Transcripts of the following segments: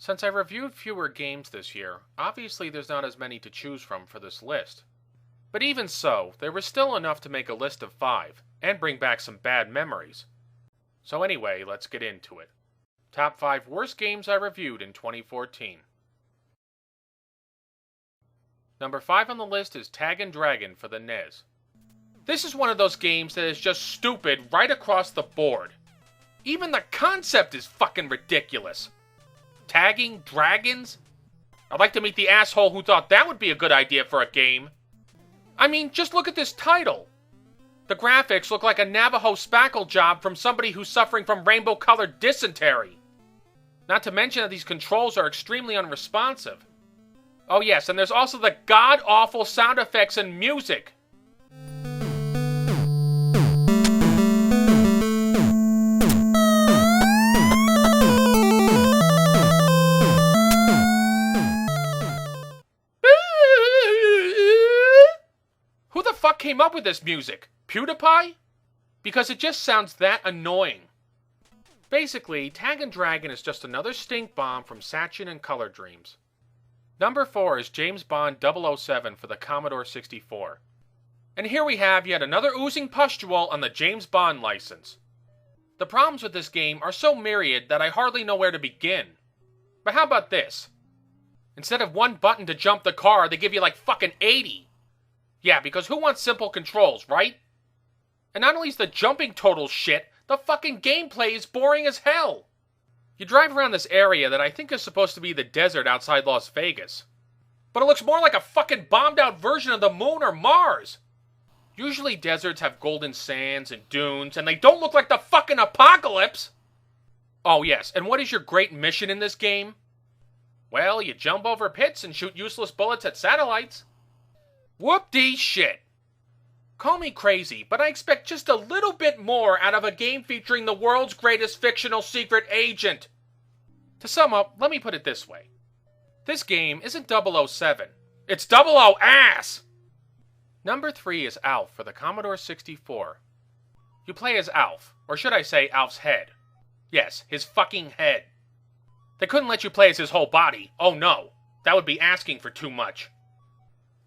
Since I reviewed fewer games this year, obviously there's not as many to choose from for this list. But even so, there was still enough to make a list of 5, and bring back some bad memories. So anyway, let's get into it. Top 5 worst games I reviewed in 2014. Number 5 on the list is Tag and Dragon for the NES. This is one of those games that is just stupid right across the board. Even the concept is fucking ridiculous. Tagging dragons? I'd like to meet the asshole who thought that would be a good idea for a game. I mean, just look at this title. The graphics look like a Navajo spackle job from somebody who's suffering from rainbow-colored dysentery. Not to mention that these controls are extremely unresponsive. Oh yes, and there's also the god-awful sound effects and music. Who the fuck came up with this music? PewDiePie? Because it just sounds that annoying. Basically, Tag and Dragon is just another stink bomb from Saturn and Color Dreams. Number 4 is James Bond 007 for the Commodore 64. And here we have yet another oozing pustule on the James Bond license. The problems with this game are so myriad that I hardly know where to begin. But how about this? Instead of one button to jump the car, they give you like fucking 80. Yeah, because who wants simple controls, right? And not only is the jumping total shit, the fucking gameplay is boring as hell. You drive around this area that I think is supposed to be the desert outside Las Vegas. But it looks more like a fucking bombed out version of the moon or Mars. Usually deserts have golden sands and dunes, and they don't look like the fucking apocalypse. Oh yes, and what is your great mission in this game? Well, you jump over pits and shoot useless bullets at satellites. Whoop-dee shit. Call me crazy, but I expect just a little bit more out of a game featuring the world's greatest fictional secret agent. To sum up, let me put it this way. This game isn't 007. It's 00 ass! Number 3 is Alf for the Commodore 64. You play as Alf, or should I say Alf's head. Yes, his fucking head. They couldn't let you play as his whole body. Oh no, that would be asking for too much.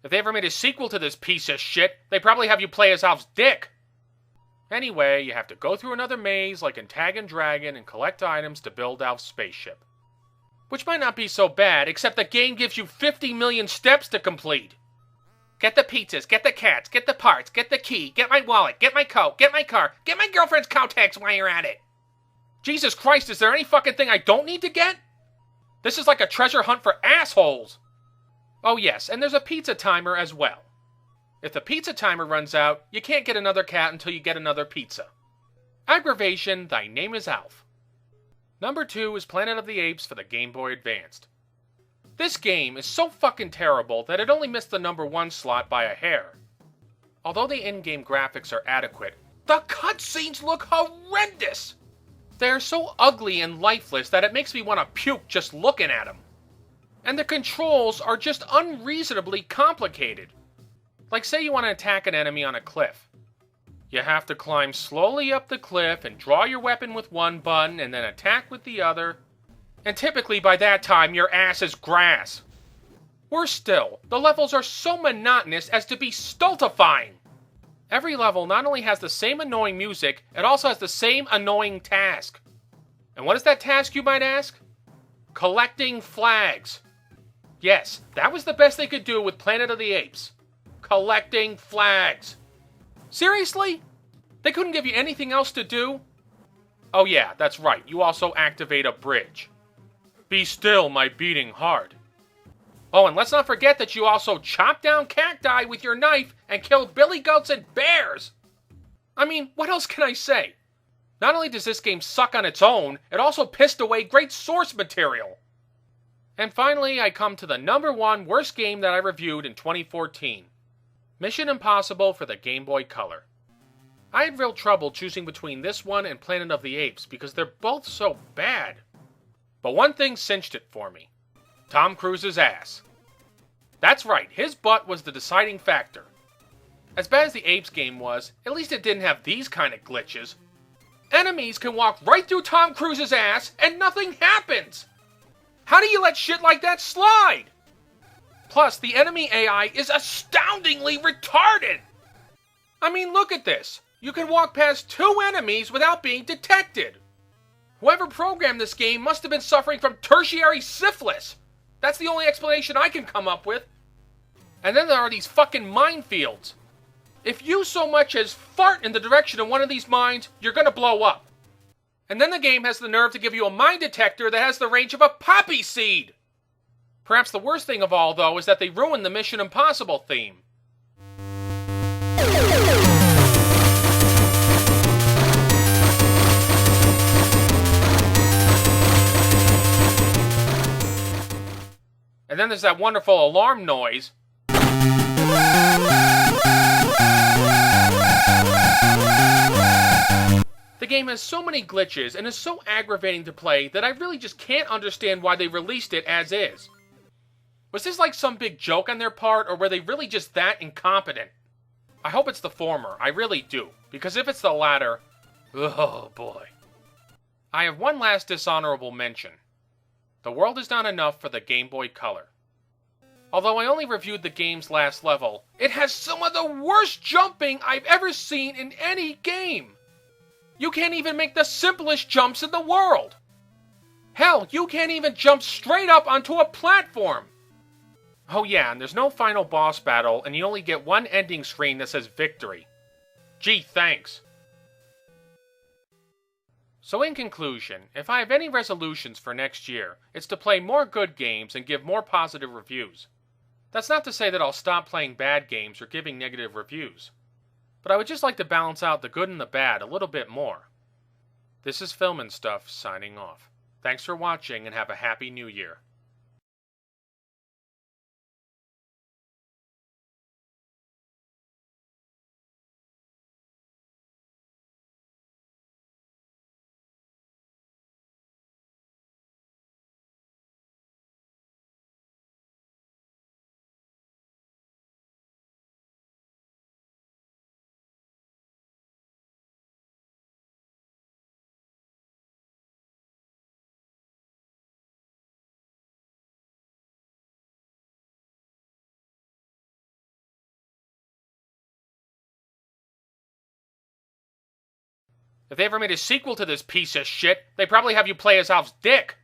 If they ever made a sequel to this piece of shit, they'd probably have you play as Alf's dick. Anyway, you have to go through another maze like in Tag and Dragon and collect items to build Alf's spaceship. Which might not be so bad, except the game gives you 50 million steps to complete. Get the pizzas, get the cats, get the parts, get the key, get my wallet, get my coat, get my car, get my girlfriend's contacts while you're at it. Jesus Christ, is there any fucking thing I don't need to get? This is like a treasure hunt for assholes. Oh yes, and there's a pizza timer as well. If the pizza timer runs out, you can't get another cat until you get another pizza. Aggravation, thy name is Alf. Number 2 is Planet of the Apes for the Game Boy Advanced. This game is so fucking terrible that it only missed the number 1 slot by a hair. Although the in-game graphics are adequate, the cutscenes look horrendous! They are so ugly and lifeless that it makes me want to puke just looking at them. And the controls are just unreasonably complicated. Like say you want to attack an enemy on a cliff. You have to climb slowly up the cliff and draw your weapon with one button and then attack with the other. And typically by that time your ass is grass. Worse still, the levels are so monotonous as to be stultifying. Every level not only has the same annoying music, it also has the same annoying task. And what is that task, you might ask? Collecting flags. Yes, that was the best they could do with Planet of the Apes. Collecting flags. Seriously? They couldn't give you anything else to do? Oh yeah, that's right, you also activate a bridge. Be still, my beating heart. Oh, and let's not forget that you also chop down cacti with your knife and kill billy goats and bears. I mean, what else can I say? Not only does this game suck on its own, it also pissed away great source material. And finally, I come to the number 1 worst game that I reviewed in 2014. Mission Impossible for the Game Boy Color. I had real trouble choosing between this one and Planet of the Apes because they're both so bad. But one thing cinched it for me. Tom Cruise's ass. That's right, his butt was the deciding factor. As bad as the Apes game was, at least it didn't have these kind of glitches. Enemies can walk right through Tom Cruise's ass and nothing happens! How do you let shit like that slide? Plus, the enemy AI is astoundingly retarded. I mean, look at this. You can walk past 2 enemies without being detected. Whoever programmed this game must have been suffering from tertiary syphilis. That's the only explanation I can come up with. And then there are these fucking minefields. If you so much as fart in the direction of one of these mines, you're gonna blow up. And then the game has the nerve to give you a mine detector that has the range of a poppy seed. Perhaps the worst thing of all, though, is that they ruined the Mission Impossible theme. And then there's that wonderful alarm noise. The game has so many glitches and is so aggravating to play that I really just can't understand why they released it as is. Was this like some big joke on their part, or were they really just that incompetent? I hope it's the former, I really do, because if it's the latter, oh boy. I have one last dishonorable mention. The world is not enough for the Game Boy Color. Although I only reviewed the game's last level, it has some of the worst jumping I've ever seen in any game. You can't even make the simplest jumps in the world. Hell, you can't even jump straight up onto a platform. Oh yeah, and there's no final boss battle, and you only get one ending screen that says victory. Gee, thanks. So in conclusion, if I have any resolutions for next year, it's to play more good games and give more positive reviews. That's not to say that I'll stop playing bad games or giving negative reviews. But I would just like to balance out the good and the bad a little bit more. This is Filmin' Stuff, signing off. Thanks for watching and have a happy new year. If they ever made a sequel to this piece of shit, they'd probably have you play as Alf's dick.